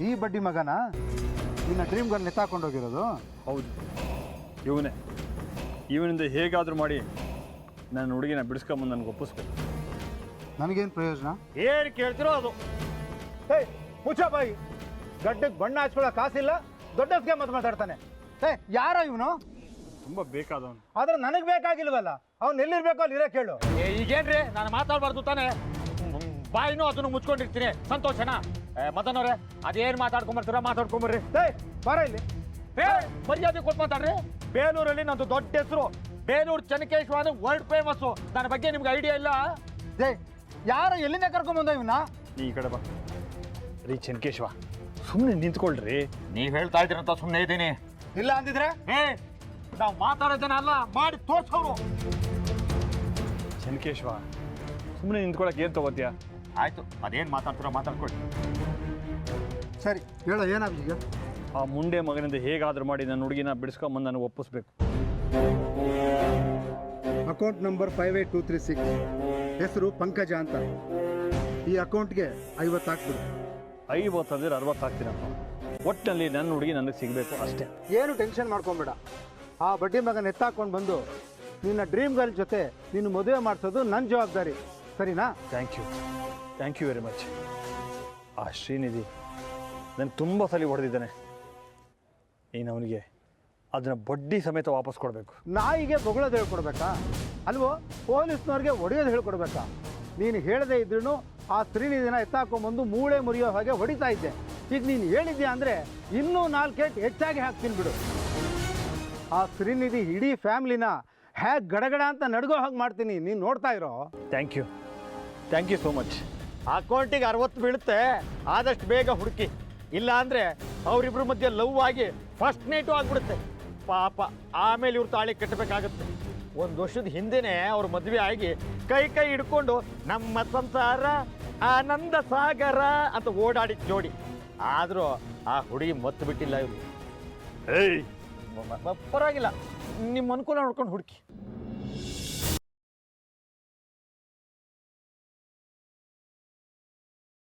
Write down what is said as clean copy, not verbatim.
ಈ ಬಡ್ಡಿ ಮಗನ ನಿನ್ನ ಡ್ರೀಮ್ ಗರ್ಲ್ ಎತ್ತಾಕೊಂಡೋಗಿರೋದು? ಹೌದು, ಇವನಿಂದ ಹೇಗಾದರೂ ಮಾಡಿ ನನ್ನ ಹುಡುಗಿನ ಬಿಡಿಸ್ಕೊಂಬಂದು ನನಗೆ ಒಪ್ಪಿಸ್ಬೇಕು. ನನಗೇನು ಪ್ರಯೋಜನ? ಏನು ಕೇಳ್ತಿರೋ ಅದು. ಮುಚ್ಚ ಬಾಯಿ, ಗಡ್ಡಕ್ಕೆ ಬಣ್ಣ ಹಚ್ಕೊಳ್ಳೋ ಕಾಸಿಲ್ಲ, ದೊಡ್ಡಸ್ಗೆ ಮಾತಾಡ್ತಾನೆ. ಯಾರೋ ಇವನು? ತುಂಬ ಬೇಕಾದವನು. ಆದ್ರೆ ನನಗೆ ಬೇಕಾಗಿಲ್ವಲ್ಲ, ಅವ್ನು ಎಲ್ಲಿರ್ಬೇಕು ಅಲ್ಲಿ ಇರೋ ಕೇಳು. ಈಗೇನ್ರಿ ನಾನು ಮಾತಾಡಬಾರ್ದು ತಾನೆ? ಬಾಯಿನೂ ಅದನ್ನು ಮುಚ್ಕೊಂಡಿರ್ತೀನಿ. ಸಂತೋಷನಾ? ಮದನವ್ರೆ, ಅದೇನು ಮಾತಾಡ್ಕೊಂಬರ್ತೀರ ಮಾತಾಡ್ಕೊಂಬರ್ರಿ. ಬಾರ ಇಲ್ಲಿ. ಮರ್ಯಾದೆ ಕೊಟ್ಟು ಮಾತಾಡ್ರಿ. ಬೇಲೂರಲ್ಲಿ ನಂದು ದೊಡ್ಡ ಹೆಸರು, ಬೇಲೂರು ಚೆನ್ನಕೇಶ್ವ ಅಂದ್ರೆ ವರ್ಲ್ಡ್ ಫೇಮಸ್ಸು. ನನ್ನ ಬಗ್ಗೆ ನಿಮ್ಗೆ ಐಡಿಯಾ ಇಲ್ಲ? ಯಾರೋ ಎಲ್ಲಿಂದ ಕರ್ಕೊಂಬಂದ ಇವನ್ನ? ಈ ಕಡೆ ಬಾ ರೀ ಚೆನ್ನಕೇಶ್ವ, ಸುಮ್ಮನೆ ನಿಂತ್ಕೊಳ್ರಿ. ನೀವ್ ಹೇಳ್ತಾ ಇದ್ದೀರಂತ ಸುಮ್ಮನೆ ಇದ್ದೀನಿ. ಇಲ್ಲ ಅಂದಿದ್ರೆ ನಾವು ಮಾತಾಡೋದನ್ನ ಅಲ್ಲ, ಮಾಡಿ ತೋರ್ಸೋರು. ಚೆನ್ನಕೇಶ್ವ, ಸುಮ್ಮನೆ ನಿಂತ್ಕೊಳಕ್ಕೆ ಏನು ತಗೋತೀಯಾ? ಆಯ್ತು, ಅದೇನು ಮಾತಾಡ್ತೀರೋ ಮಾತಾಡ್ಕೊಳ್ಳಿ. ಸರಿ ಹೇಳೋ, ಏನಾಗ ಈಗ? ಆ ಮುಂಡೆ ಮಗನಿಂದ ಹೇಗಾದರೂ ಮಾಡಿ ನನ್ನ ಹುಡುಗಿನ ಬಿಡಿಸ್ಕೊಂಬಂದು ನನಗೆ ಒಪ್ಪಿಸ್ಬೇಕು. ಅಕೌಂಟ್ ನಂಬರ್ 58236, ಹೆಸರು ಪಂಕಜ ಅಂತ. ಈ ಅಕೌಂಟ್ಗೆ 50 ಹಾಕ್ಬಿಡು. 50 ಅಂದ್ರೆ 60 ಹಾಕ್ತೀನಪ್ಪ. ಒಟ್ಟಿನಲ್ಲಿ ನನ್ನ ಹುಡುಗಿ ನನಗೆ ಸಿಗಬೇಕು ಅಷ್ಟೇ. ಏನು ಟೆನ್ಷನ್ ಮಾಡ್ಕೊಂಬೇಡ. ಆ ಬಡ್ಡಿ ಮಗನ ಎತ್ತಾಕೊಂಡು ಬಂದು ನಿನ್ನ ಡ್ರೀಮ್ ಗರ್ಲ್ ಜೊತೆ ನೀನು ಮದುವೆ ಮಾಡಿಸೋದು ನನ್ನ ಜವಾಬ್ದಾರಿ, ಸರಿನಾ? Thank you very much. ಆ ಶ್ರೀನಿಧಿ ನಾನು ತುಂಬ ಸಲ ಹೊಡೆದಿದ್ದಾನೆ. ನೀನು ಅವನಿಗೆ ಅದನ್ನು ಬಡ್ಡಿ ಸಮೇತ ವಾಪಸ್ ಕೊಡಬೇಕು. ನಾಯಿಗೆ ಬೊಗಳೋದು ಹೇಳ್ಕೊಡ್ಬೇಕಾ ಅಲ್ವೋ? ಪೊಲೀಸ್ನವ್ರಿಗೆ ಹೊಡೆಯೋದು ಹೇಳ್ಕೊಡ್ಬೇಕಾ? ನೀನು ಹೇಳದೇ ಇದ್ರೂ ಆ ಶ್ರೀನಿಧಿನ ಎತ್ತಾಕೊಂಡ್ಬಂದು ಮೂಳೆ ಮುರಿಯೋ ಹಾಗೆ ಹೊಡಿತಾ ಇದ್ದೆ. ಈಗ ನೀನು ಹೇಳಿದ್ಯಾ ಅಂದರೆ ಇನ್ನೂ 4 ಏಟು ಹೆಚ್ಚಾಗಿ ಹಾಕ್ತೀನಿ ಬಿಡು. ಆ ಶ್ರೀನಿಧಿ ಇಡೀ ಫ್ಯಾಮ್ಲಿನ ಹೇಗೆ ಗಡಗಡ ಅಂತ ನಡ್ಗೋ ಹಾಗೆ ಮಾಡ್ತೀನಿ, ನೀನು ನೋಡ್ತಾ ಇರೋ. Thank you so much. ಅಕೌಂಟಿಗೆ 60 ಬೀಳುತ್ತೆ, ಆದಷ್ಟು ಬೇಗ ಹುಡುಕಿ. ಇಲ್ಲ ಅಂದರೆ ಅವರಿಬ್ಬರ ಮಧ್ಯೆ ಲವ್ ಆಗಿ ಫಸ್ಟ್ ನೈಟು ಆಗಿಬಿಡುತ್ತೆ. ಪಾಪ ಆಮೇಲೆ ಇವ್ರು ತಾಳಿ ಕಟ್ಟಬೇಕಾಗುತ್ತೆ. 1 ವರ್ಷದ ಹಿಂದೆನೇ ಅವ್ರ ಮದುವೆ ಆಗಿ ಕೈ ಹಿಡ್ಕೊಂಡು ನಮ್ಮ ಸಂಸಾರ ಆನಂದ ಸಾಗರ ಅಂತ ಓಡಾಡಿದ ಜೋಡಿ. ಆದರೂ ಆ ಹುಡುಗಿ ಮತ್ತು ಬಿಟ್ಟಿಲ್ಲ ಇವರು. ಪರವಾಗಿಲ್ಲ, ನಿಮ್ಮ ಅನುಕೂಲ ನೋಡ್ಕೊಂಡು ಹುಡುಕಿ.